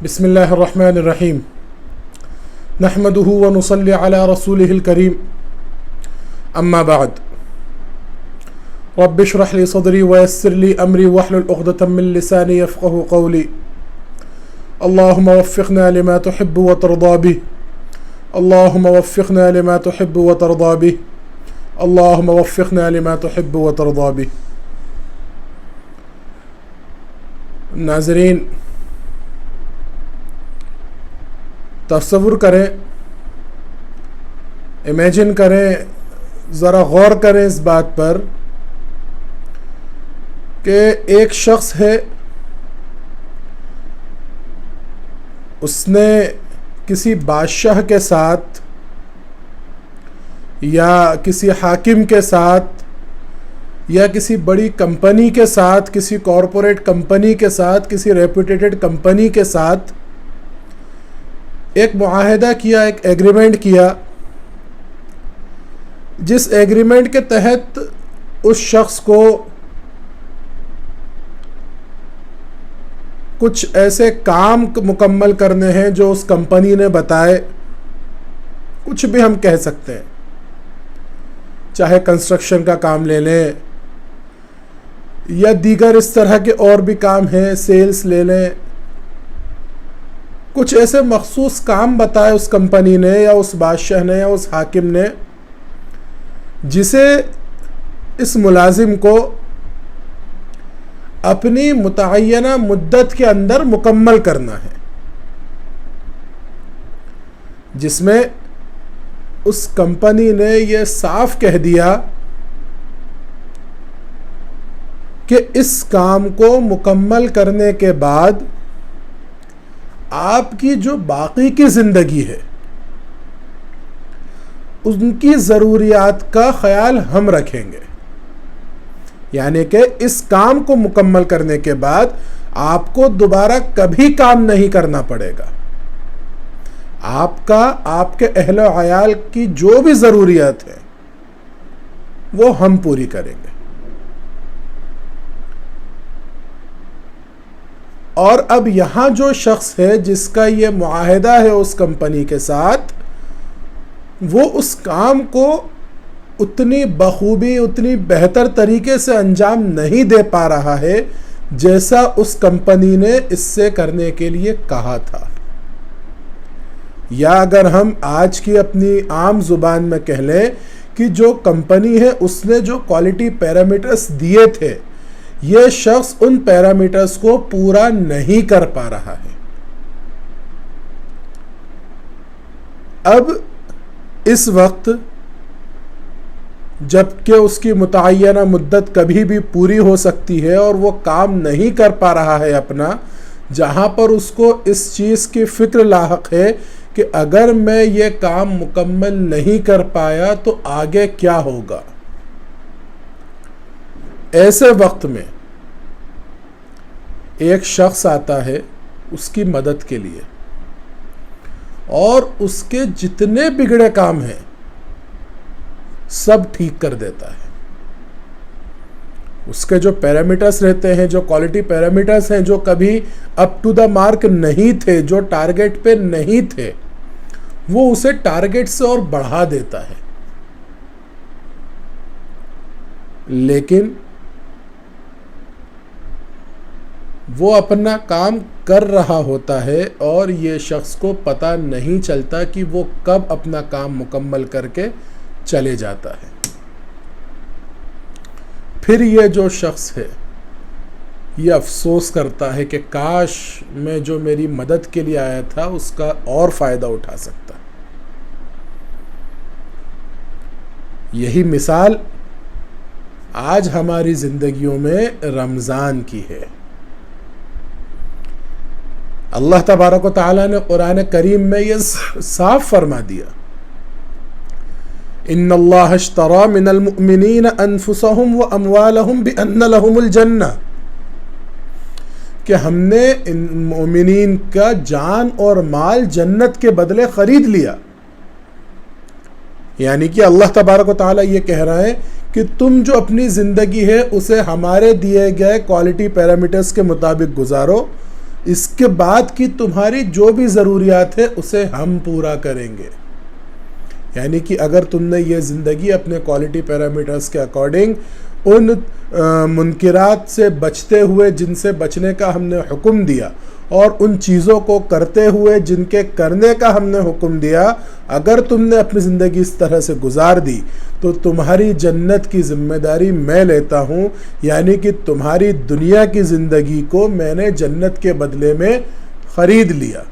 बिस्मिल्लाहिर्रहमानिर्रहीम नहमदुहु व नुसल्ली अला रसूलिहिल करीम अम्मा बाद रब्बि इश्रह ली सदरी व यस्सिर ली अमरी वहलुल उक़दतम मिन लिसानी यफ़क़हू क़ौली अल्लाहुम्मा वफ़्फ़िक़ना लिमा तुहिब्बु व तर्दा बिह अल्लाहुम्मा वफ़्फ़िक़ना लिमा तुहिब्बु व तर्दा बिह अल्लाहुम्मा वफ़्फ़िक़ना लिमा तुहिब्बु व तर्दा बिह। नाज़रीन, तसव्वुर करें, इमेजिन करें, ज़रा गौर करें इस बात पर कि एक शख्स है, उसने किसी बादशाह के साथ या किसी हाकिम के साथ या किसी बड़ी कंपनी के साथ, किसी कॉरपोरेट कंपनी के साथ, किसी रेप्यूटेड कंपनी के साथ एक मुआहदा किया, एक एग्रीमेंट किया, जिस एग्रीमेंट के तहत उस शख्स को कुछ ऐसे काम मुकम्मल करने हैं जो उस कंपनी ने बताए। कुछ भी हम कह सकते हैं, चाहे कंस्ट्रक्शन का काम ले लें या दीगर इस तरह के और भी काम हैं, सेल्स ले लें। कुछ ऐसे मखसूस काम बताए उस कंपनी ने या उस बादशाह ने या उस हाकिम ने, जिसे इस मुलाजिम को अपनी मुतअय्यना मुद्दत के अंदर मुकम्मल करना है, जिसमें उस कंपनी ने यह साफ कह दिया कि इस काम को मुकम्मल करने के बाद आपकी जो बाकी की ज़िंदगी है उनकी ज़रूरियात का ख्याल हम रखेंगे। यानी कि इस काम को मुकम्मल करने के बाद आपको दोबारा कभी काम नहीं करना पड़ेगा। आपका, आपके अहले अयाल की जो भी ज़रूरियात है वो हम पूरी करेंगे। और अब यहाँ जो शख्स है जिसका ये मुआहदा है उस कंपनी के साथ, वो उस काम को उतनी बखूबी, उतनी बेहतर तरीके से अंजाम नहीं दे पा रहा है जैसा उस कंपनी ने इससे करने के लिए कहा था। या अगर हम आज की अपनी आम जुबान में कह लें कि जो कंपनी है उसने जो क्वालिटी पैरामीटर्स दिए थे, ये शख्स उन पैरामीटर्स को पूरा नहीं कर पा रहा है। अब इस वक्त जबकि उसकी मुतअय्यना मुद्दत कभी भी पूरी हो सकती है और वो काम नहीं कर पा रहा है अपना, जहाँ पर उसको इस चीज़ की फ़िक्र लाहक है कि अगर मैं ये काम मुकम्मल नहीं कर पाया तो आगे क्या होगा। ऐसे वक्त में एक शख्स आता है उसकी मदद के लिए और उसके जितने बिगड़े काम हैं सब ठीक कर देता है। उसके जो पैरामीटर्स रहते हैं, जो क्वालिटी पैरामीटर्स हैं, जो कभी अप टू द मार्क नहीं थे, जो टारगेट पे नहीं थे, वो उसे टारगेट से और बढ़ा देता है। लेकिन वो अपना काम कर रहा होता है और ये शख्स को पता नहीं चलता कि वो कब अपना काम मुकम्मल करके चले जाता है। फिर ये जो शख्स है ये अफसोस करता है कि काश मैं जो मेरी मदद के लिए आया था उसका और फ़ायदा उठा सकता। यही मिसाल आज हमारी ज़िंदगियों में रमज़ान की है। अल्लाह तबारक व तआला ने कुरान करीम में ये साफ फरमा दिया, इन्नल्लाह अश्तरा मिनल मुअमिनीन अनफुसहुम व अमवालहुम बिअन्न लहुमुल जन्नह, कि हमने इन मोमिनीन का जान और माल जन्नत के बदले ख़रीद लिया। यानी कि अल्लाह तबारक व तआला ये कह रहा है कि तुम जो अपनी ज़िंदगी है उसे हमारे दिए गए क्वालिटी पैरामीटर्स के मुताबिक गुजारो, इसके बाद की तुम्हारी जो भी ज़रूरियात है उसे हम पूरा करेंगे। यानी कि अगर तुमने ये ज़िंदगी अपने क्वालिटी पैरामीटर्स के अकॉर्डिंग उन मुनकिरात से बचते हुए जिनसे बचने का हमने हुक्म दिया और उन चीज़ों को करते हुए जिनके करने का हमने हुक्म दिया, अगर तुमने अपनी ज़िंदगी इस तरह से गुजार दी तो तुम्हारी जन्नत की ज़िम्मेदारी मैं लेता हूँ। यानी कि तुम्हारी दुनिया की ज़िंदगी को मैंने जन्नत के बदले में ख़रीद लिया।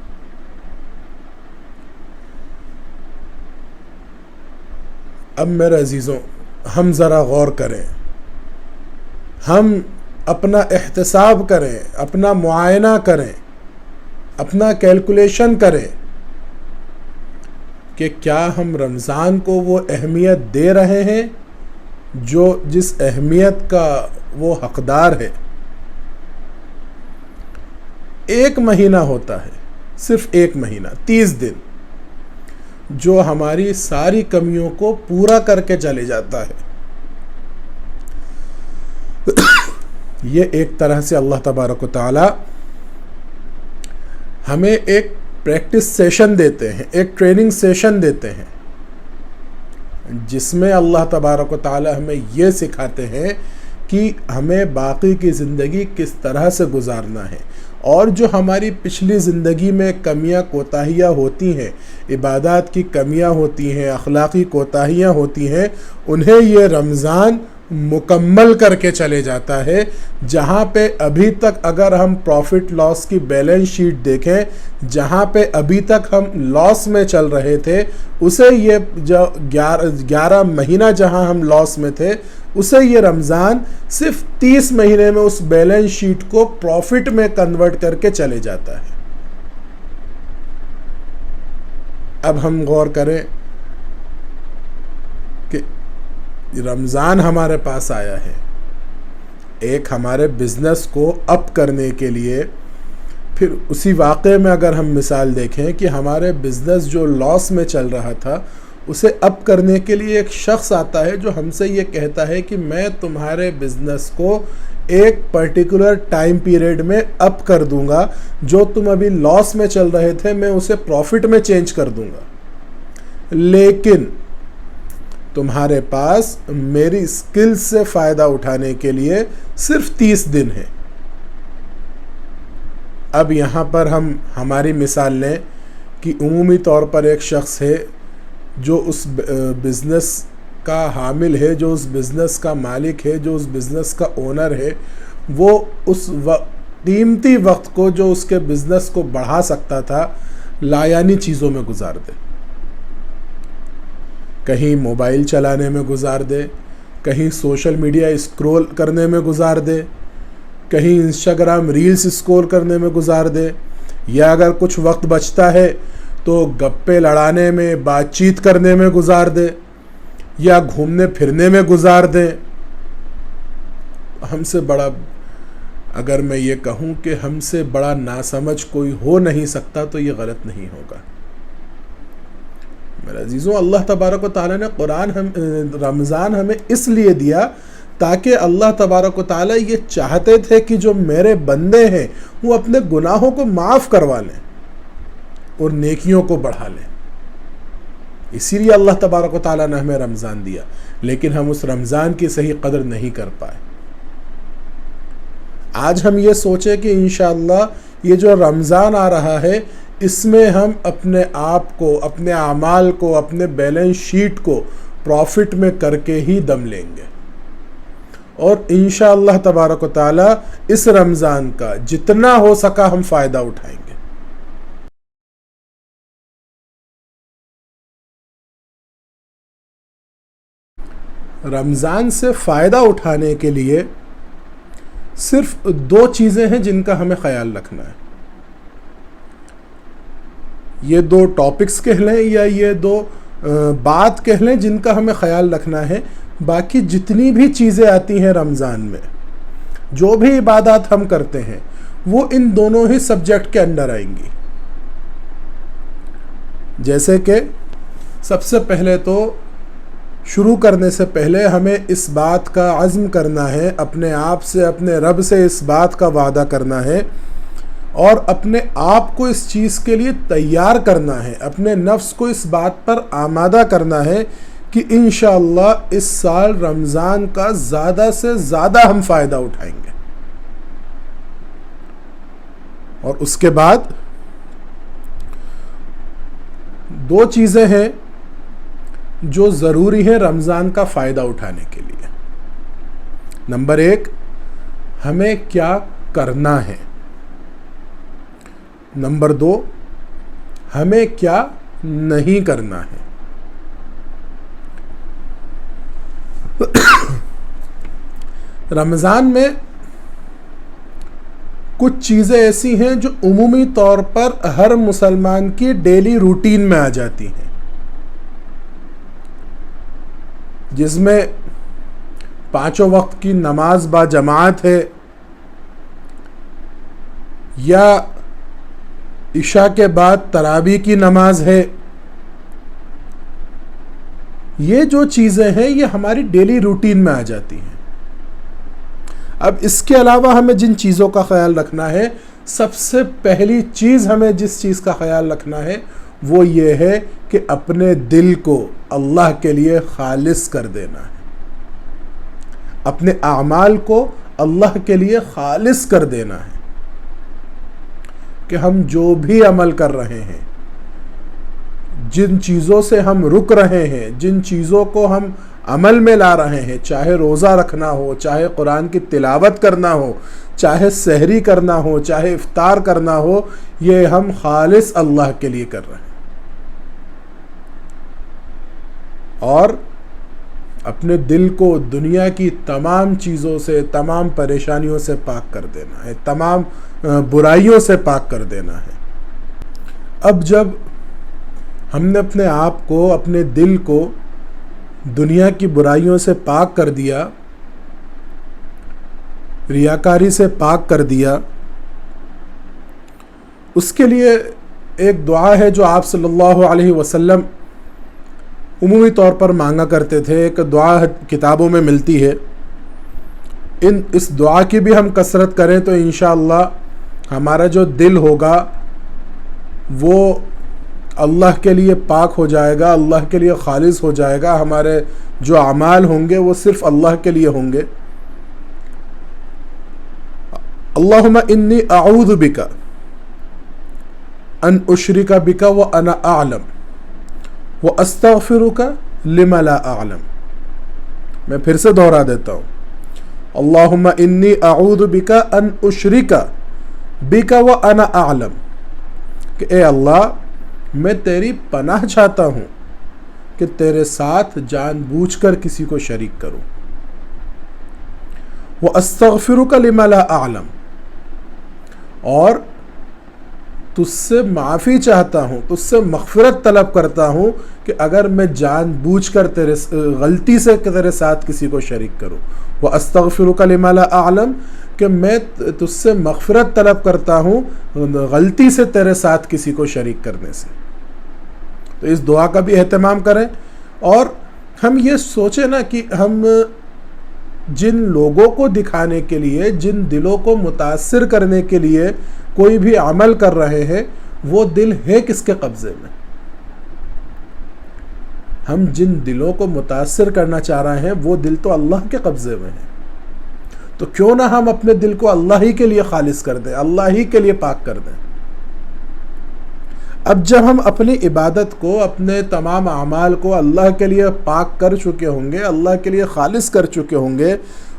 अब मेरे अजीज़ों, हम ज़रा गौर करें, हम अपना एहतसाब करें, अपना मुआयना करें, अपना कैलकुलेशन करें कि क्या हम रमज़ान को वो अहमियत दे रहे हैं जो जिस अहमियत का वो हकदार है। एक महीना होता है, सिर्फ एक महीना, 30 दिन, जो हमारी सारी कमियों को पूरा करके चले जाता है। ये एक तरह से अल्लाह तबारक व तआला हमें एक प्रैक्टिस सेशन देते हैं, एक ट्रेनिंग सेशन देते हैं, जिसमें अल्लाह तबारक व तआला हमें ये सिखाते हैं कि हमें बाकी की ज़िंदगी किस तरह से गुजारना है। और जो हमारी पिछली ज़िंदगी में कमियां कोताहियाँ होती हैं, इबादत की कमियां होती हैं, अखलाक़ी कोताहियाँ होती हैं, उन्हें ये रमज़ान मुकम्मल करके चले जाता है। जहाँ पे अभी तक अगर हम प्रॉफिट लॉस की बैलेंस शीट देखें, जहाँ पे अभी तक हम लॉस में चल रहे थे, उसे ये जो 11 महीना जहाँ हम लॉस में थे, उसे ये रमज़ान सिर्फ 30 महीने में उस बैलेंस शीट को प्रॉफिट में कन्वर्ट करके चले जाता है। अब हम गौर करें कि रमज़ान हमारे पास आया है एक हमारे बिज़नेस को अप करने के लिए। फिर उसी वाक़े में अगर हम मिसाल देखें कि हमारे बिज़नेस जो लॉस में चल रहा था, उसे अप करने के लिए एक शख्स आता है जो हमसे ये कहता है कि मैं तुम्हारे बिज़नेस को एक पर्टिकुलर टाइम पीरियड में अप कर दूंगा, जो तुम अभी लॉस में चल रहे थे मैं उसे प्रॉफिट में चेंज कर दूंगा, लेकिन तुम्हारे पास मेरी स्किल्स से फ़ायदा उठाने के लिए सिर्फ 30 दिन है। अब यहाँ पर हम हमारी मिसाल लें कि उमूमी तौर पर एक शख्स है जो उस बिज़नेस का हामिल है, जो उस बिज़नेस का मालिक है, जो उस बिज़नेस का ओनर है। वो उस कीमती वक्त को जो उसके बिज़नेस को बढ़ा सकता था, लायानी चीज़ों में गुजार दे। कहीं मोबाइल चलाने में गुजार दे, कहीं सोशल मीडिया स्क्रॉल करने में गुजार दे, कहीं इंस्टाग्राम रील्स स्क्रॉल करने में गुजार दे, या अगर कुछ वक्त बचता है तो गप्पे लड़ाने में, बातचीत करने में गुजार दे, या घूमने फिरने में गुजार दे। हमसे बड़ा, अगर मैं ये कहूँ कि हमसे बड़ा नासमझ कोई हो नहीं सकता तो ये गलत नहीं होगा। मेरे अजीज़ों, अल्लाह तबारक व तआला ने कुरान रमज़ान हमें इसलिए दिया ताकि अल्लाह तबारक व तआला ये चाहते थे कि जो मेरे बंदे हैं वो अपने गुनाहों को माफ़ करवा लें और नेकियों को बढ़ा लें। इसीलिए अल्लाह तबारक व तआला ने हमें रमज़ान दिया, लेकिन हम उस रमज़ान की सही कदर नहीं कर पाए। आज हम ये सोचें कि इंशाअल्लाह ये जो रमज़ान आ रहा है, इसमें हम अपने आप को, अपने आमाल को, अपने बैलेंस शीट को प्रॉफिट में करके ही दम लेंगे, और इंशाअल्लाह तबारक व तआला इस रमज़ान का जितना हो सका हम फ़ायदा उठाएंगे। रमज़ान से फ़ायदा उठाने के लिए सिर्फ 2 चीज़ें हैं जिनका हमें ख्याल रखना है। ये 2 टॉपिक्स कह लें या ये 2 बात कह लें जिनका हमें ख्याल रखना है। बाकी जितनी भी चीज़ें आती हैं रमज़ान में, जो भी इबादत हम करते हैं, वो इन दोनों ही सब्जेक्ट के अंडर आएंगी। जैसे कि सबसे पहले तो शुरू करने से पहले हमें इस बात का अज़्म करना है, अपने आप से, अपने रब से इस बात का वादा करना है और अपने आप को इस चीज़ के लिए तैयार करना है, अपने नफ्स को इस बात पर आमादा करना है कि इंशाअल्लाह इस साल रमज़ान का ज़्यादा से ज़्यादा हम फ़ायदा उठाएंगे। और उसके बाद दो चीज़ें हैं जो ज़रूरी है रमज़ान का फ़ायदा उठाने के लिए। नंबर 1, हमें क्या करना है। नंबर 2, हमें क्या नहीं करना है। रमज़ान में कुछ चीज़ें ऐसी हैं जो उमूमी तौर पर हर मुसलमान की डेली रूटीन में आ जाती हैं, जिसमें 5 वक्त की नमाज बाजमात है, या इशा के बाद तरावी की नमाज है। ये जो चीज़ें हैं ये हमारी डेली रूटीन में आ जाती हैं। अब इसके अलावा हमें जिन चीज़ों का ख्याल रखना है, सबसे पहली चीज़ हमें जिस चीज़ का ख्याल रखना है वो ये है कि अपने दिल को अल्लाह के लिए खालिस कर देना है, अपने आमाल को अल्लाह के लिए खालिस कर देना है। कि हम जो भी अमल कर रहे हैं, जिन चीज़ों से हम रुक रहे हैं, जिन चीज़ों को हम अमल में ला रहे हैं, चाहे रोज़ा रखना हो, चाहे कुरान की तिलावत करना हो, चाहे सहरी करना हो, चाहे इफ्तार करना हो, ये हम खालिस अल्लाह के लिए कर रहे हैं। और अपने दिल को दुनिया की तमाम चीज़ों से, तमाम परेशानियों से पाक कर देना है, तमाम बुराइयों से पाक कर देना है। अब जब हमने अपने आप को, अपने दिल को दुनिया की बुराइयों से पाक कर दिया, रियाकारी से पाक कर दिया, उसके लिए एक दुआ है जो आप सल्लल्लाहु अलैहि वसल्लम उमूमी तौर पर मांगा करते थे। एक दुआ किताबों में मिलती है। इस दुआ की भी हम कसरत करें तो इंशाअल्लाह हमारा जो दिल होगा वो अल्लाह के लिए पाक हो जाएगा, अल्लाह के लिए खालिस हो जाएगा। हमारे जो अमाल होंगे वो सिर्फ अल्लाह के लिए होंगे। अल्लाहुम्मा इन्नी अऊज़ु बिका अन उशरिका बिका व अना अअलम व अस्तगफिरुका लिमा ला अअलम। मैं फिर से दोहरा देता हूँ। अल्लाहुम्मा इन्नी अऊज़ु बिका अन उशरिका बिका व अना अअलम, कि ए अल्लाह, मैं तेरी पनाह चाहता हूँ कि तेरे साथ जानबूझकर किसी को शरीक करूँ। व अस्तगफिरुका लिमा ला अअलम, और तुझसे माफ़ी चाहता हूँ, तुझसे मग़फ़िरत तलब करता हूँ कि अगर मैं जानबूझकर गलती से तेरे साथ किसी को शरीक करूँ। व अस्तगफिरुका लिमा ला अअलम, कि मैं तुझसे मग़फ़िरत तलब करता हूँ गलती से तेरे साथ किसी को शरीक करने से। तो इस दुआ का भी एहतमाम करें। और हम ये सोचें ना कि हम जिन लोगों को दिखाने के लिए, जिन दिलों को मुतासिर करने के लिए कोई भी अमल कर रहे हैं, वो दिल है किसके कब्ज़े में? हम जिन दिलों को मुतासिर करना चाह रहे हैं वो दिल तो अल्लाह के कब्ज़े में है। तो क्यों ना हम अपने दिल को अल्लाह ही के लिए खालिस कर दें, अल्लाह ही के लिए पाक कर दें। अब जब हम अपनी इबादत को, अपने तमाम अमाल को अल्लाह के लिए पाक कर चुके होंगे, अल्लाह के लिए खालिस कर चुके होंगे,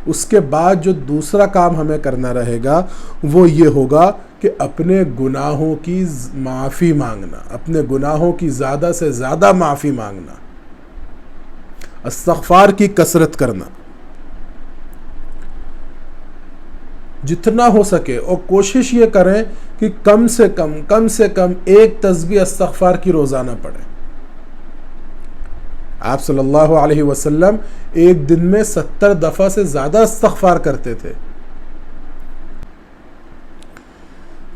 उसके बाद जो दूसरा काम हमें करना रहेगा वो ये होगा कि अपने गुनाहों की माफ़ी मांगना, अपने गुनाहों की ज़्यादा से ज़्यादा माफ़ी मांगना, इस्तिग़फ़ार की कसरत करना जितना हो सके। और कोशिश ये करें कि कम से कम एक तस्बीह इस्तिग़फ़ार की रोज़ाना पढ़ें। आप सल्लल्लाहु अलैहि वसल्लम एक दिन में 70 दफ़ा से ज़्यादा इस्तिग़फ़ार करते थे।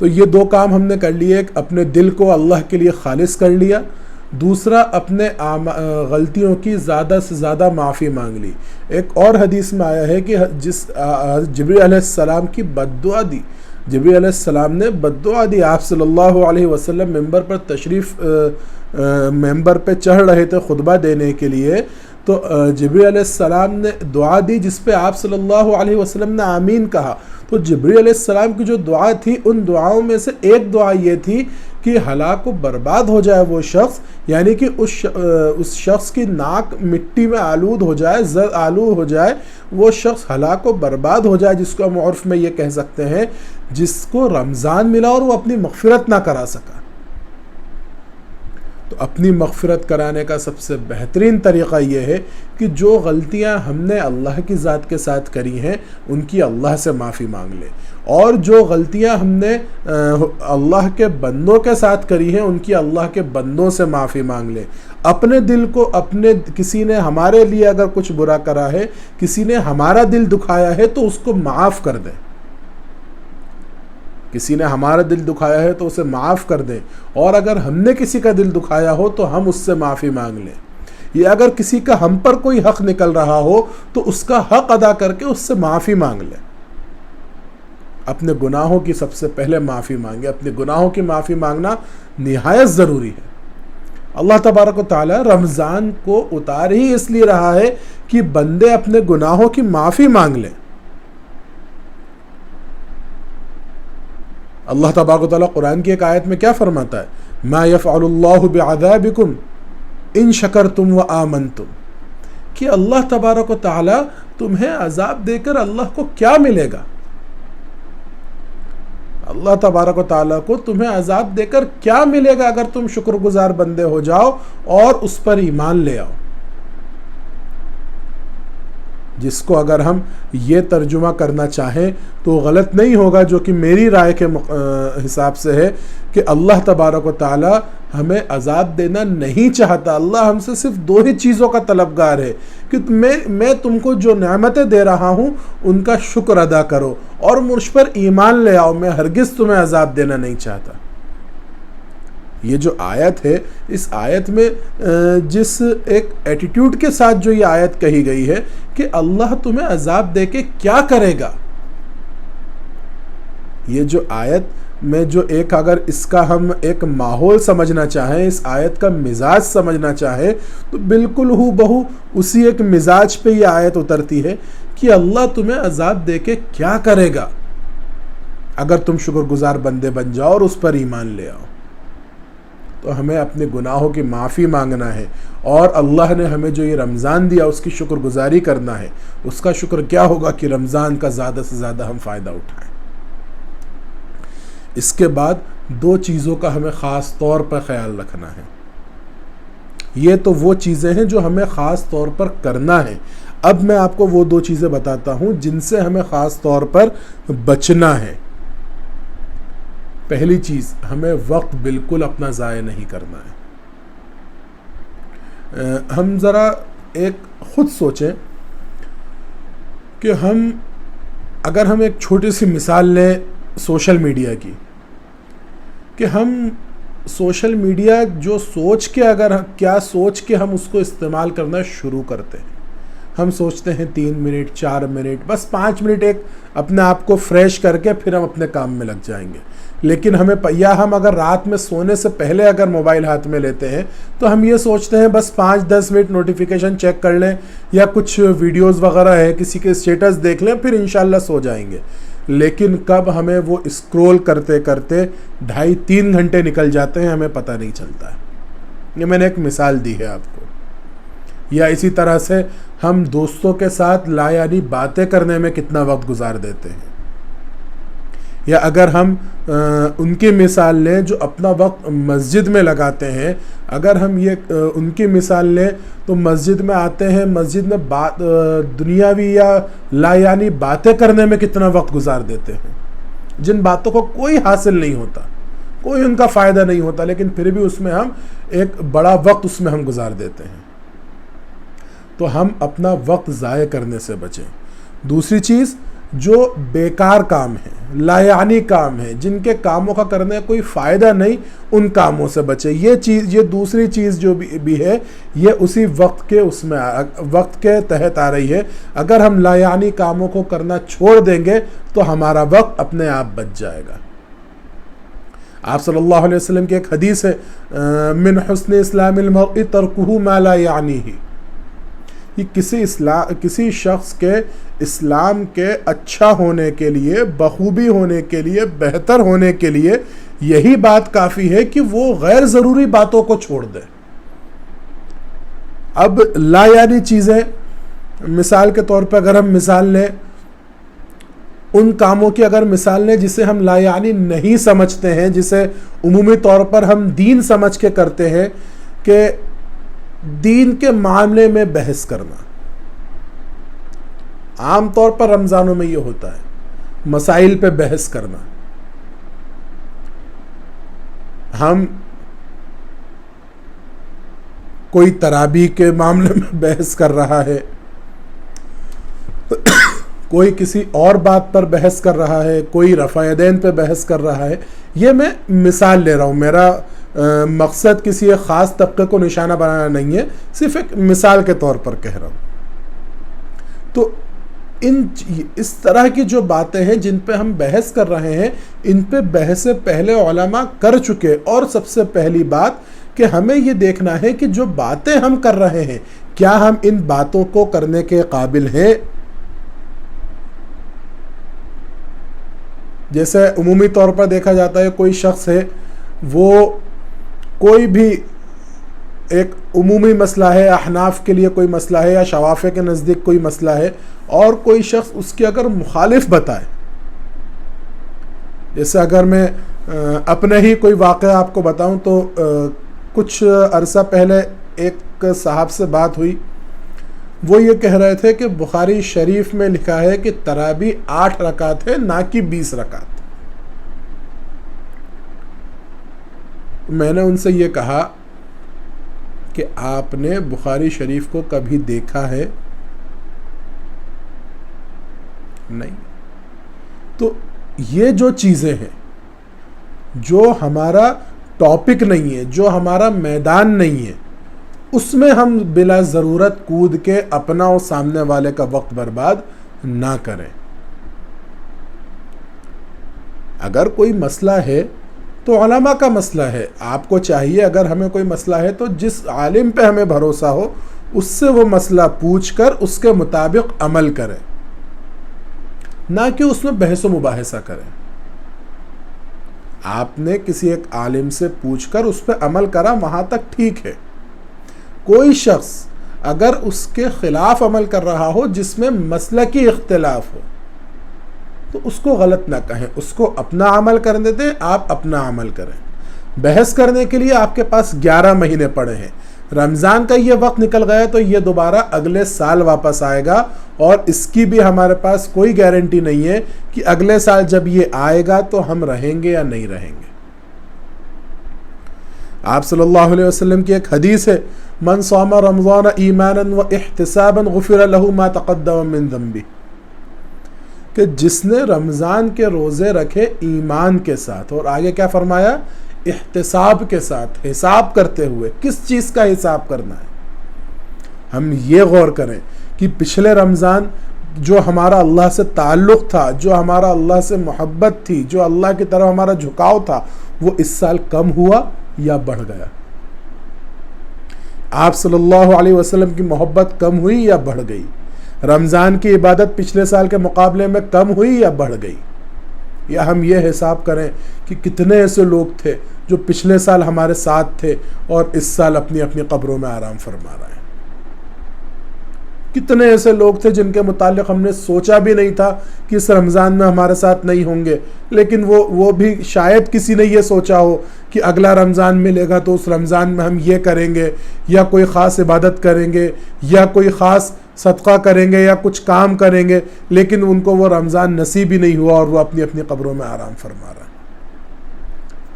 तो ये दो काम हमने कर लिए। एक, अपने दिल को अल्लाह के लिए खालिस कर लिया। दूसरा, अपने गलतियों की ज़्यादा से ज़्यादा माफ़ी मांग ली। एक और हदीस में आया है कि जिब्रील अलैहिस्सलाम की बद्दुआ दी, जिब्रील अलैहिस्सलाम ने बद्दुआ दी। आप सल्लल्लाहु अलैहि वसल्लम मेंबर पर मेंबर पे चढ़ रहे थे खुतबा देने के लिए, तो जिब्रील अलैहिस्सलाम ने दुआ दी जिस पे आप सल्लल्लाहु अलैहि वसल्लम ने आमीन कहा। तो जिब्रील अलैहिस्सलाम की जो दुआ थी, उन दुआओं में से एक दुआ ये थी कि हलाक बर्बाद हो जाए वो शख्स, यानी कि उस शख्स की नाक मिट्टी में आलूद हो जाए, जर आलूद हो जाए, वो शख्स हलाक बर्बाद हो जाए, जिसको हम उर्फ में ये कह सकते हैं जिसको रमज़ान मिला और वो अपनी मग़फ़िरत ना करा सका। तो अपनी मग़फ़िरत कराने का सबसे बेहतरीन तरीक़ा ये है कि जो गलतियां हमने अल्लाह की ज़ात के साथ करी हैं उनकी अल्लाह से माफ़ी मांग ले, और जो गलतियां हमने अल्लाह के बंदों के साथ करी हैं उनकी अल्लाह के बंदों से माफ़ी मांग ले। अपने दिल को किसी ने हमारे लिए अगर कुछ बुरा करा है, किसी ने हमारा दिल दुखाया है तो उसको माफ़ कर दें। किसी ने हमारा दिल दुखाया है तो उसे माफ़ कर दें, और अगर हमने किसी का दिल दुखाया हो तो हम उससे माफ़ी मांग लें। या अगर किसी का हम पर कोई हक़ निकल रहा हो तो उसका हक़ अदा करके उससे माफ़ी मांग लें। अपने गुनाहों की सबसे पहले माफ़ी मांगे। अपने गुनाहों की माफ़ी मांगना निहायत ज़रूरी है। अल्लाह तबारक व तआला रमज़ान को उतार ही इसलिए रहा है कि बंदे अपने गुनाहों की माफ़ी मांग लें। अल्लाह तबारक व तआला कुरान की एक आयत में क्या फरमाता है, मा यफ़अलुल्लाहु बिअज़ाबिकुम इन शकरतुम व आमनतुम, कि अल्लाह तबारक व तआला तुम्हें अजाब देकर अल्लाह को क्या मिलेगा। अल्लाह तबारक व तआला को तुम्हें अजाब देकर क्या मिलेगा अगर तुम शुक्रगुजार बंदे हो जाओ और उस पर ईमान ले आओ। जिसको अगर हम ये तर्जुमा करना चाहें तो गलत नहीं होगा, जो कि मेरी राय के हिसाब से है कि अल्लाह तबारक व तआला हमें अजाब देना नहीं चाहता। अल्लाह हमसे सिर्फ दो ही चीज़ों का तलबगार है कि मैं तुमको जो नेमतें दे रहा हूँ उनका शुक्र अदा करो और मुझ पर ईमान ले आओ। मैं हरगिज़ तुम्हें अजाब देना नहीं चाहता। ये जो आयत है, इस आयत में जिस एक एटीट्यूड के साथ जो ये आयत कही गई है कि अल्लाह तुम्हें अजाब दे के क्या करेगा, ये जो आयत में जो एक अगर इसका हम एक माहौल समझना चाहें, इस आयत का मिजाज समझना चाहें, तो बिल्कुल हू बहू उसी एक मिजाज पे ये आयत उतरती है कि अल्लाह तुम्हें अजाब दे के क्या करेगा अगर तुम शुक्रगुजार बंदे बन जाओ और उस पर ईमान ले आओ। तो हमें अपने गुनाहों की माफ़ी मांगना है और अल्लाह ने हमें जो ये रमज़ान दिया उसकी शुक्रगुजारी करना है। उसका शुक्र क्या होगा कि रमज़ान का ज़्यादा से ज़्यादा हम फ़ायदा उठाएं। इसके बाद दो चीज़ों का हमें ख़ास तौर पर ख्याल रखना है। ये तो वो चीज़ें हैं जो हमें ख़ास तौर पर करना है। अब मैं आपको वो दो चीज़ें बताता हूँ जिनसे हमें ख़ास तौर पर बचना है। पहली चीज़, हमें वक्त बिल्कुल अपना ज़ाय नहीं करना है। हम ज़रा एक ख़ुद सोचें कि अगर हम एक छोटी सी मिसाल लें सोशल मीडिया की, कि हम सोशल मीडिया जो सोच के हम उसको इस्तेमाल करना शुरू करते हैं। हम सोचते हैं 3 मिनट 4 मिनट, बस 5 मिनट एक अपने आप को फ्रेश करके फिर हम अपने काम में लग जाएंगे। लेकिन हम अगर रात में सोने से पहले अगर मोबाइल हाथ में लेते हैं तो हम ये सोचते हैं बस 5-10 मिनट नोटिफिकेशन चेक कर लें या कुछ वीडियोस वगैरह है किसी के स्टेटस देख लें, फिर इंशाल्लाह सो जाएंगे। लेकिन कब हमें वो स्क्रॉल करते करते 2.5-3 घंटे निकल जाते हैं, हमें पता नहीं चलता है। ये मैंने एक मिसाल दी है आपको। या इसी तरह से हम दोस्तों के साथ लायानी बातें करने में कितना वक्त गुजार देते हैं। या अगर हम उनकी मिसाल लें जो अपना वक्त मस्जिद में लगाते हैं, अगर हम ये उनकी मिसाल लें तो मस्जिद में आते हैं, मस्जिद में दुनियावी या लायानी बातें करने में कितना वक्त गुजार देते हैं, जिन बातों को कोई हासिल नहीं होता, कोई उनका फ़ायदा नहीं होता, लेकिन फिर भी उसमें हम एक बड़ा वक्त उसमें हम गुजार देते हैं। तो हम अपना वक्त ज़ाय करने से बचें। दूसरी चीज़, जो बेकार काम है, लायानी काम है, जिनके कामों का करने का कोई फ़ायदा नहीं, उन कामों से बचे। ये दूसरी चीज़ जो भी है, ये उसी वक्त के तहत आ रही है। अगर हम लायानी कामों को करना छोड़ देंगे तो हमारा वक्त अपने आप बच जाएगा। आप सल्लल्लाहु अलैहि वसल्लम की एक हदीस है, मिन हुस्न इस्लामिल मर्इ तर्कुहु मा ला यानीही, कि किसी शख्स के इस्लाम के अच्छा होने के लिए, बखूबी होने के लिए, बेहतर होने के लिए यही बात काफ़ी है कि वो गैर ज़रूरी बातों को छोड़ दे। अब लायानी चीज़ें, मिसाल के तौर पर अगर हम मिसाल लें, उन कामों की अगर मिसाल लें जिसे हम लायानी नहीं समझते हैं, जिसे उमूमी तौर पर हम दीन समझ के करते हैं, कि दीन के मामले में बहस करना। आम तौर पर रमज़ानों में ये होता है, मसाइल पे बहस करना। हम कोई तराबी के मामले में बहस कर रहा है, कोई किसी और बात पर बहस कर रहा है, कोई रफ़ायदैन पे बहस कर रहा है। ये मैं मिसाल ले रहा हूँ, मेरा मकसद किसी एक ख़ास तबके को निशाना बनाना नहीं है, सिर्फ एक मिसाल के तौर पर कह रहा हूँ। तो इस तरह की जो बातें हैं जिन पे हम बहस कर रहे हैं, इन पे बहस से पहले उलमा कर चुके। और सबसे पहली बात कि हमें ये देखना है कि जो बातें हम कर रहे हैं, क्या हम इन बातों को करने के काबिल हैं। जैसे उमूमी तौर पर देखा जाता है, कोई शख्स है, वो कोई भी एक उमूमी मसला है, अहनाफ के लिए कोई मसला है या शवाफ़े के नज़दीक कोई मसला है, और कोई शख्स उसकी अगर मुखालिफ बताए, जैसे अगर मैं अपने ही कोई वाक़या आपको बताऊं तो कुछ अरसा पहले एक साहब से बात हुई। वो ये कह रहे थे कि बुखारी शरीफ में लिखा है कि तराबी 8 रकात है, ना कि 20 रकात। मैंने उनसे ये कहा कि आपने बुखारी शरीफ को कभी देखा है? नहीं। तो ये जो चीज़ें हैं, जो हमारा टॉपिक नहीं है, जो हमारा मैदान नहीं है, उसमें हम बिला ज़रूरत कूद के अपना और सामने वाले का वक्त बर्बाद ना करें। अगर कोई मसला है तो उलमा का मसला है, आपको चाहिए अगर हमें कोई मसला है तो जिस आलिम पे हमें भरोसा हो उससे वो मसला पूछकर उसके मुताबिक अमल करें, ना कि उसमें बहस व मुबाहिसा करें। आपने किसी एक आलिम से पूछकर उस पर अमल करा, वहाँ तक ठीक है। कोई शख्स अगर उसके खिलाफ अमल कर रहा हो जिसमें मसलकी इख्तिलाफ हो तो उसको गलत ना कहें, उसको अपना अमल करने दें, आप अपना अमल करें। बहस करने के लिए आपके पास 11 महीने पड़े हैं। रमज़ान का ये वक्त निकल गया तो ये दोबारा अगले साल वापस आएगा, और इसकी भी हमारे पास कोई गारंटी नहीं है कि अगले साल जब ये आएगा तो हम रहेंगे या नहीं रहेंगे। आप सल्लल्लाहु अलैहि वसल्लम की एक हदीस है, मन सामा रमज़ान ईमानन व इह्तिसाबन गुफ़िर लहू मा तक़द्दम मिन ज़ंबी, कि जिसने रमज़ान के रोज़े रखे ईमान के साथ, और आगे क्या फरमाया, इह्तिसाब के साथ, हिसाब करते हुए। किस चीज़ का हिसाब करना है? हम ये गौर करें कि पिछले रमज़ान जो हमारा अल्लाह से ताल्लुक़ था, जो हमारा अल्लाह से मोहब्बत थी, जो अल्लाह की तरफ हमारा झुकाव था, वो इस साल कम हुआ या बढ़ गया? आप सल्लल्लाहु अलैहि वसल्लम की मोहब्बत कम हुई या बढ़ गई? रमज़ान की इबादत पिछले साल के मुकाबले में कम हुई या बढ़ गई? या हम ये हिसाब करें कि कितने ऐसे लोग थे जो पिछले साल हमारे साथ थे और इस साल अपनी अपनी कब्रों में आराम फरमा रहे हैं। कितने ऐसे लोग थे जिनके मुतालिक हमने सोचा भी नहीं था कि इस रमज़ान में हमारे साथ नहीं होंगे, लेकिन वो भी शायद किसी ने ये सोचा हो कि अगला रमज़ान मिलेगा तो उस रमज़ान में हम ये करेंगे, या कोई ख़ास इबादत करेंगे, या कोई ख़ास सदका करेंगे, या कुछ काम करेंगे, लेकिन उनको वो रमज़ान नसीब ही नहीं हुआ और वो अपनी अपनी कब्रों में आराम फरमा रहा है।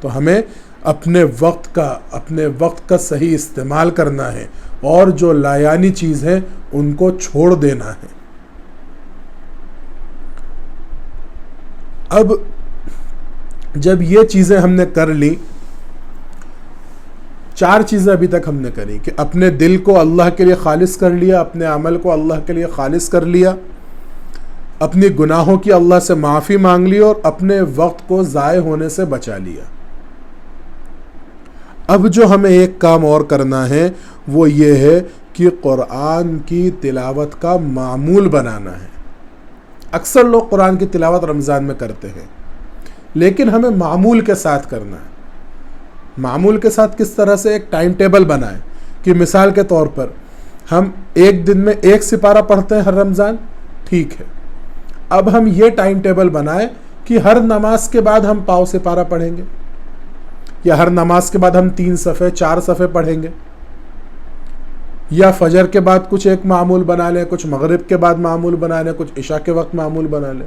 तो हमें अपने वक्त का सही इस्तेमाल करना है, और जो लायानी चीज़ है उनको छोड़ देना है। अब जब ये चीज़ें हमने कर ली, 4 चीज़ें अभी तक हमने करी कि अपने दिल को अल्लाह के लिए खालिस कर लिया, अपने अमल को अल्लाह के लिए खालिस कर लिया, अपनी गुनाहों की अल्लाह से माफ़ी मांग ली और अपने वक्त को ज़ाय होने से बचा लिया। अब जो हमें एक काम और करना है वो ये है कि कुरान की तिलावत का मामूल बनाना है। अक्सर लोग कुरान की तिलावत रमज़ान में करते हैं, लेकिन हमें मामूल के साथ करना है। मामूल के साथ किस तरह से? एक टाइम टेबल बनाएं कि मिसाल के तौर पर हम एक दिन में 1 सिपारा पढ़ते हैं हर रमज़ान, ठीक है। अब हम ये टाइम टेबल बनाएं कि हर नमाज के बाद हम पाव सिपारा पढ़ेंगे, या हर नमाज के बाद हम 3 सफ़े 4 सफ़े पढ़ेंगे, या फजर के बाद कुछ एक मामूल बना लें, कुछ मगरिब के बाद मामूल बना लें, कुछ इशा के वक्त मामूल बना लें।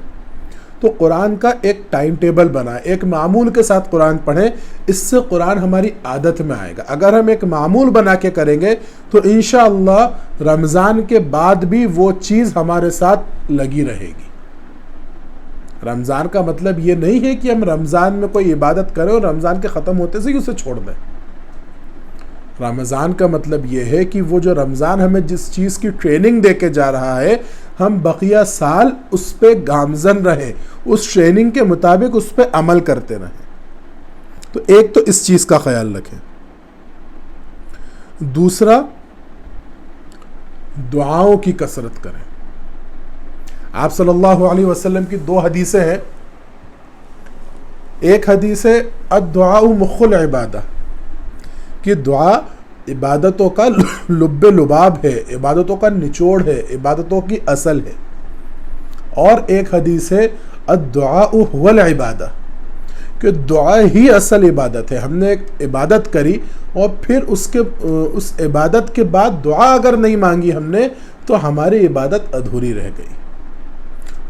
तो कुरान का एक टाइम टेबल बनाएं, एक मामूल के साथ कुरान पढ़ें, इससे कुरान हमारी आदत में आएगा। अगर हम एक मामूल बना के करेंगे तो इंशाअल्लाह रमज़ान के बाद भी वो चीज़ हमारे साथ लगी रहेगी। रमज़ान का मतलब ये नहीं है कि हम रमज़ान में कोई इबादत करें और रमज़ान के ख़त्म होते से ही उसे छोड़ दें। रमज़ान का मतलब ये है कि वो जो रमज़ान हमें जिस चीज़ की ट्रेनिंग दे के जा रहा है, हम बकिया साल उस पर गामजन रहें, उस ट्रेनिंग के मुताबिक उस पर अमल करते रहें। तो एक तो इस चीज़ का ख्याल रखें। दूसरा, दुआओं की कसरत करें। आप सल्लल्लाहु अलैहि वसल्लम की 2 हदीसें हैं। एक हदीस है अद्दुआ मुख्खुल इबादा, कि दुआ इबादतों का लुब्बे लुबाब है, इबादतों का निचोड़ है, इबादतों की असल है। और एक हदीस है अद्दुआ हुवल इबादा, कि दुआ ही असल इबादत है। हमने एक इबादत करी और फिर उस इबादत के बाद दुआ अगर नहीं मांगी हमने तो हमारी इबादत अधूरी रह गई।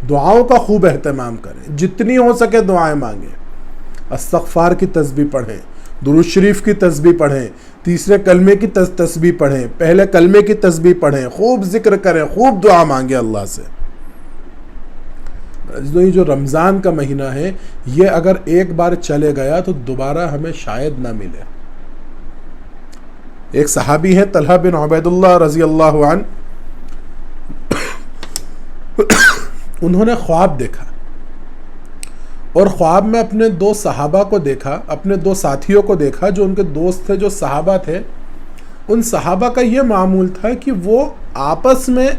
दुआओं का खूब एहतमाम करें, जितनी हो सके दुआएं मांगें, इस्तग़फ़ार की तस्बीह पढ़ें, दुरूद शरीफ की तस्बीह पढ़ें, तीसरे कलमे की तस्बीह पढ़ें, पहले कलमे की तस्बीह पढ़ें, खूब जिक्र करें, खूब दुआ मांगे अल्लाह से। ये जो रमज़ान का महीना है, ये अगर एक बार चले गया तो दोबारा हमें शायद ना मिले। एक सहाबी है तलहा बिन उबैदुल्लाह रज़ी अल्लाहु अन्हु, उन्होंने ख्वाब देखा और ख्वाब में अपने 2 सहाबा को देखा, अपने 2 साथियों को देखा जो उनके दोस्त थे, जो सहाबा थे। उन सहाबा का ये मामूल था कि वो आपस में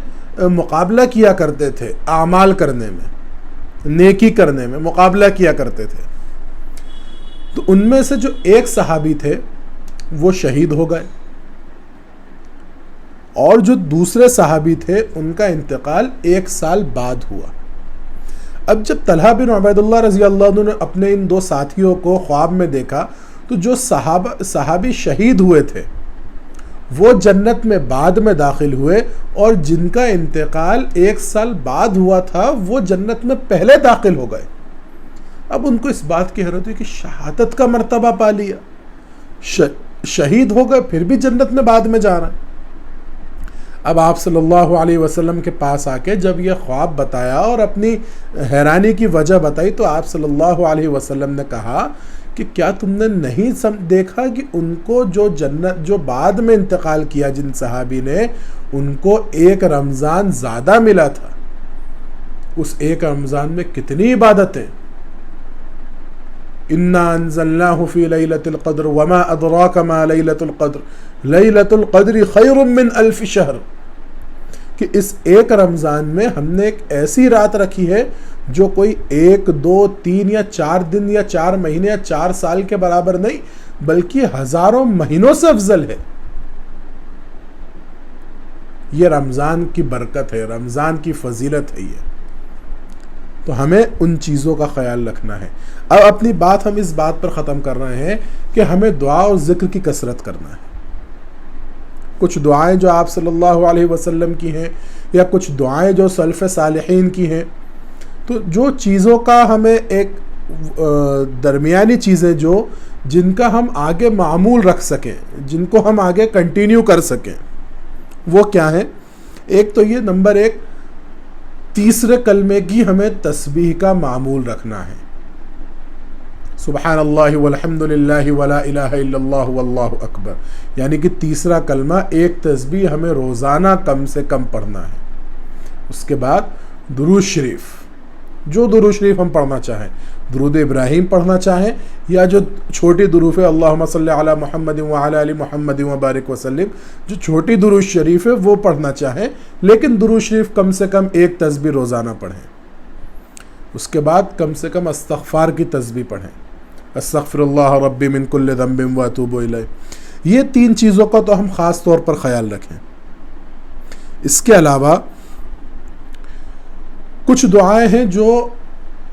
मुकाबला किया करते थे, आमाल करने में, नेकी करने में मुकाबला किया करते थे। तो उनमें से जो एक सहाबी थे वो शहीद हो गए और जो दूसरे सहाबी थे उनका इंतकाल 1 साल बाद हुआ। अब जब तलहा बिन उबैदुल्लाह रज़ी अल्लाह अन्हु ने अपने इन 2 साथियों को ख्वाब में देखा तो जो सहाबी शहीद हुए थे वो जन्नत में बाद में दाखिल हुए और जिनका इंतकाल 1 साल बाद हुआ था वो जन्नत में पहले दाखिल हो गए। अब उनको इस बात की हैरत हुई कि शहादत का मर्तबा पा लिया, शहीद हो गए फिर भी जन्नत में बाद में जा रहे हैं। अब आप सल्लल्लाहु अलैहि वसल्लम के पास आके जब ये ख्वाब बताया और अपनी हैरानी की वजह बताई तो आप सल्लल्लाहु अलैहि वसल्लम ने कहा कि क्या तुमने नहीं देखा कि उनको जो बाद में इंतकाल किया जिन सहाबी ने, उनको 1 रमज़ान ज़्यादा मिला था। उस 1 रमज़ान में कितनी इबादतें। इन्ना अंज़लनाहु फ़ी लैलतिल क़द्र वमा अदराका मा लैलतुल क़द्र लैलतुल क़द्रि खैरुम मिन अल्फ़ शहर, कि इस 1 रमज़ान में हमने एक ऐसी रात रखी है जो कोई 1, 2, 3 या 4 दिन या 4 महीने या 4 साल के बराबर नहीं बल्कि हज़ारों महीनों से अफजल है। ये रमज़ान की बरकत है, रमज़ान की फजीलत है ये। तो हमें उन चीज़ों का ख्याल रखना है। अब अपनी बात हम इस बात पर ख़त्म कर रहे हैं कि हमें दुआ और ज़िक्र की कसरत करना है। कुछ दुआएं जो आप सल्लल्लाहु अलैहि वसल्लम की हैं या कुछ दुआएं जो सल्फ़ सालिहीन की हैं, तो जो चीज़ों का हमें एक दरमियानी चीज़ें जो जिनका हम आगे मामूल रख सकें, जिनको हम आगे कंटिन्यू कर सकें, वो क्या है? एक तो ये नंबर 1 तीसरे कलमे की हमें तस्बीह का मामूल रखना है। सुबहानल्लाहि वल्हम्दुलिल्लाहि वला इलाहा इल्लल्लाह वल्लाहु अकबर, यानी कि तीसरा कलमा एक तस्बीह हमें रोज़ाना कम से कम पढ़ना है। उसके बाद दुरूद शरीफ, जो दुरूद शरीफ हम पढ़ना चाहें, दुरूद इब्राहिम पढ़ना चाहें या जो छोटी दुरूद है अल्लाहुम्मा सल्ली अला मुहम्मद व अला आलि मुहम्मद व बारिक वसल्लिम, जो छोटी दुरूद शरीफ है वो पढ़ना चाहें, लेकिन दुरूद शरीफ कम से कम एक तस्बीह रोज़ाना पढ़ें। उसके बाद कम से कम इस्तग़फ़ार की तस्बीह पढ़ें, अस्तग़फ़िरुल्लाह रब्बी मिन कुल्लि ज़ंबिन व अतूबु इलैह। ये 3 चीज़ों का तो हम ख़ास तौर पर ख्याल रखें। इसके अलावा कुछ दुआएं हैं जो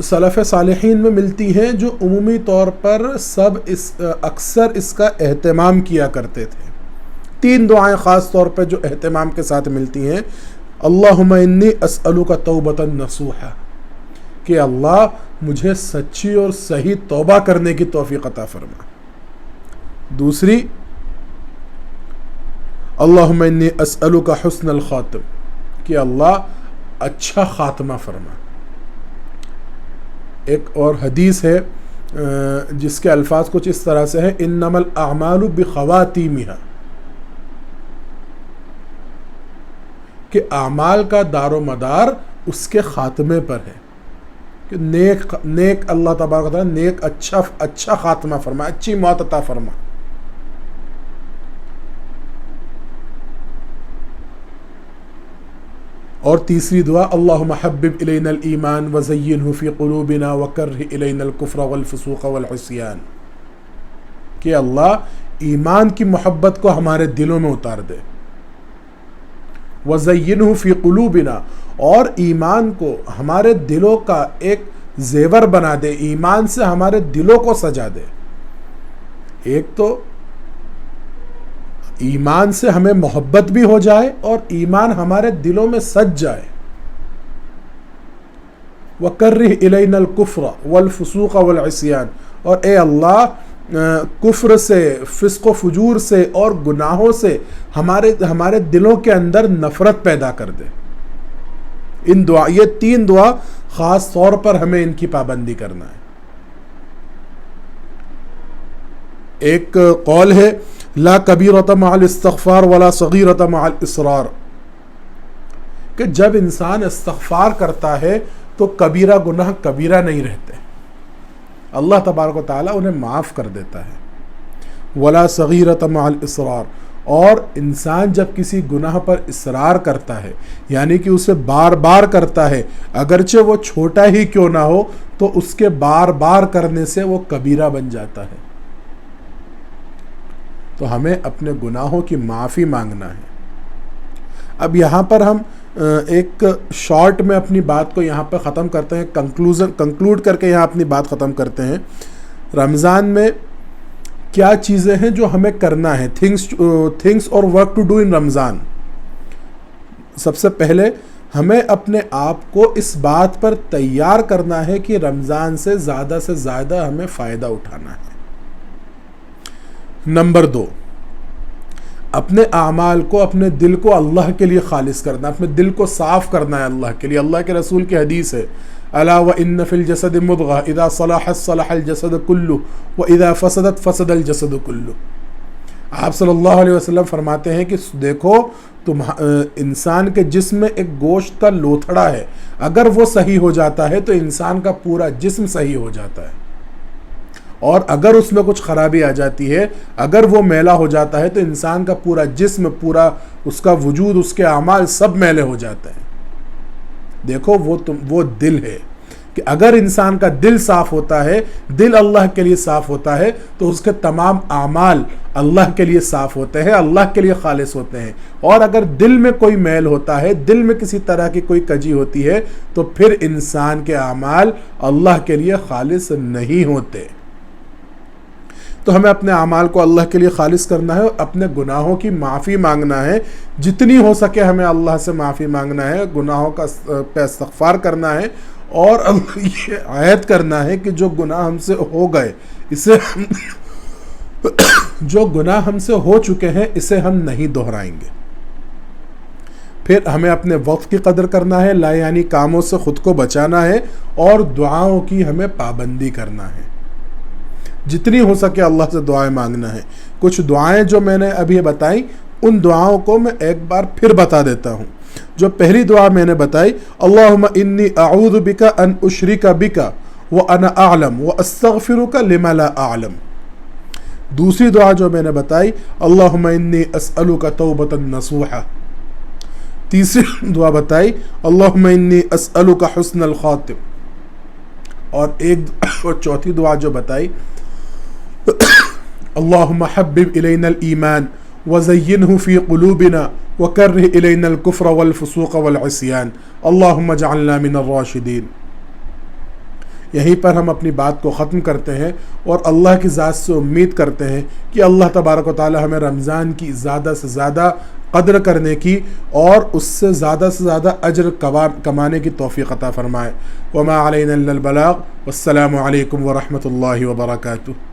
सलफ़ सालिहीन में मिलती हैं, जो उमूमी तौर पर सब अक्सर इसका एहतमाम किया करते थे। 3 दुआएं ख़ास तौर पर जो एहतमाम के साथ मिलती हैं। अल्लाहुम्मा इन्नी अस्अलुका तौबतन नसूहा, कि अल्लाह मुझे सच्ची और सही तौबा करने की तौफीक अता फरमा। दूसरी, अल्लाहुम्मा इन्नी अस्अलुका हुस्नल खातिम, कि अल्लाह अच्छा खात्मा फरमा। एक और हदीस है जिसके अल्फाज कुछ इस तरह से है, इन्नमल अमालु बिखवातीमिहा, कि अमाल का दारो मदार उसके खात्मे पर है, कि नेक अल्लाह तबारक व तआला नेक अच्छा खात्मा फरमा, अच्छी मौत अता फरमा। और तीसरी दुआ, अल्लाहुम्मा हब्बिब इलैनल ईमान व ज़य्यिनहु फ़ी क़ुलूबिना व कर्रिह इलैनल कुफ़्र वल फ़ुसूक़ वल इस्यान, कि अल्लाह ईमान की मोहब्बत को हमारे दिलों में उतार दे। व ज़य्यिनहु फ़ी क़ुलूबिना, और ईमान को हमारे दिलों का एक जेवर बना दे, ईमान से हमारे दिलों को सजा दे। एक तो ईमान से हमें मोहब्बत भी हो जाए और ईमान हमारे दिलों में सज जाए। वकर्रिह इलैनल कुफ्र वल फुसूक वल इस्यान, और ए अल्लाह कुफ्र से, फिस्क फुजूर से और गुनाहों से हमारे दिलों के अंदर नफरत पैदा कर दे। इन दुआ, ये 3 दुआ खास तौर पर हमें इनकी पाबंदी करना है। एक कौल है, ला कबीरत मअल इस्तिग़फ़ार वला सगीरत मअल इसरार, कि जब इंसान इस्तिग़फ़ार करता है तो कबीरा गुनाह कबीरा नहीं रहते, अल्लाह तबारक व तआला उन्हें माफ़ कर देता है। वला सगीरत मअल इसरार, और इंसान जब किसी गुनाह पर इसरार करता है, यानी कि उसे बार बार करता है, अगरचे वो छोटा ही क्यों ना हो, तो उसके बार बार करने से वो कबीरा बन जाता है। तो हमें अपने गुनाहों की माफ़ी मांगना है। अब यहाँ पर हम एक शॉर्ट में अपनी बात को यहाँ पर ख़त्म करते हैं, कंक्लूड करके यहाँ अपनी बात ख़त्म करते हैं। रमज़ान में क्या चीज़ें हैं जो हमें करना है, थिंग्स और work to do in Ramzan. सबसे पहले हमें अपने आप को इस बात पर तैयार करना है कि रमज़ान से ज़्यादा हमें फ़ायदा उठाना है। नंबर 2, अपने आमाल को, अपने दिल को अल्लाह के लिए खालिस करना, अपने दिल को साफ़ करना है अल्लाह के लिए। अल्लाह के रसूल की हदीस है, अला व इन्न फिल जसद मुद्गा इदा सलाहत सलाहल जसद कुल्लु व इदा फसदत फसदल जसद कुल्लु। आप सल्लल्लाहु अलैहि वसल्लम फरमाते हैं कि देखो, तुम इंसान के जिस्म में एक गोश्त का लोथड़ा है, अगर वो सही हो जाता है तो इंसान का पूरा जिस्म सही हो जाता है, और अगर उसमें कुछ खराबी आ जाती है, अगर वो मैला हो जाता है तो इंसान का पूरा जिस्म, पूरा उसका वजूद, उसके अमाल सब मैले हो जाते हैं। देखो वो दिल है कि अगर इंसान का दिल साफ होता है, दिल अल्लाह के लिए साफ होता है, तो उसके तमाम आमाल अल्लाह के लिए साफ होते हैं, अल्लाह के लिए खालिस होते हैं। और अगर दिल में कोई मैल होता है, दिल में किसी तरह की कोई कजी होती है, तो फिर इंसान के आमाल अल्लाह के लिए खालिस नहीं होते। तो हमें अपने आमाल को अल्लाह के लिए खालिस करना है और अपने गुनाहों की माफ़ी मांगना है। जितनी हो सके हमें अल्लाह से माफ़ी मांगना है, गुनाहों का पे इस्तग़फ़ार करना है, और ये आयत करना है कि जो गुनाह हमसे हो गए, इसे जो गुनाह हमसे हो चुके हैं, इसे हम नहीं दोहराएंगे। फिर हमें अपने वक्त की कदर करना है, लायानी कामों से ख़ुद को बचाना है, और दुआओं की हमें पाबंदी करना है। जितनी हो सके अल्लाह से दुआएं मांगना है। कुछ दुआएं जो मैंने अभी बताई, उन दुआओं को मैं एक बार फिर बता देता हूँ। जो पहली दुआ मैंने बताई, अल्लाहुम्मा इन्नी अऊज़ु बिका अन उशरिका बिका व अना अअलम व अस्तगफिरुका लिमा ला अअलम। दूसरी दुआ जो मैंने बताई, अल्लाहुम्मा इन्नी अस्अलुका तौबतन नसूहा। तीसरी दुआ बताई, अल्लाहुम्मा इन्नी अस्अलुका हुस्नल खातिम। और चौथी दुआ जो बताई, अल्लाहुम्मा हब्बिब इलैनल ईमान व ज़य्यिनहु फ़ी क़ुलूबिना व कर्रिह इलैनल कुफ़्र वल फ़ुसूक़ वल इस्यान अल्लाहुम्मा जअलना मिनर राशिदीन। यहीं पर हम अपनी बात को ख़त्म करते हैं और अल्लाह की ज़ात से उम्मीद करते हैं कि अल्लाह तबारक व तआला हमें रमज़ान की ज़्यादा से ज़्यादा कद्र करने की और उससे ज़्यादा से ज़्यादा अज्र कमाने की तौफ़ीक़ अता फ़रमाए। वमा अलैना इल्लल बलाग़। वस्सलामु अलैकुम व रहमतुल्लाहि व बरकातुहू।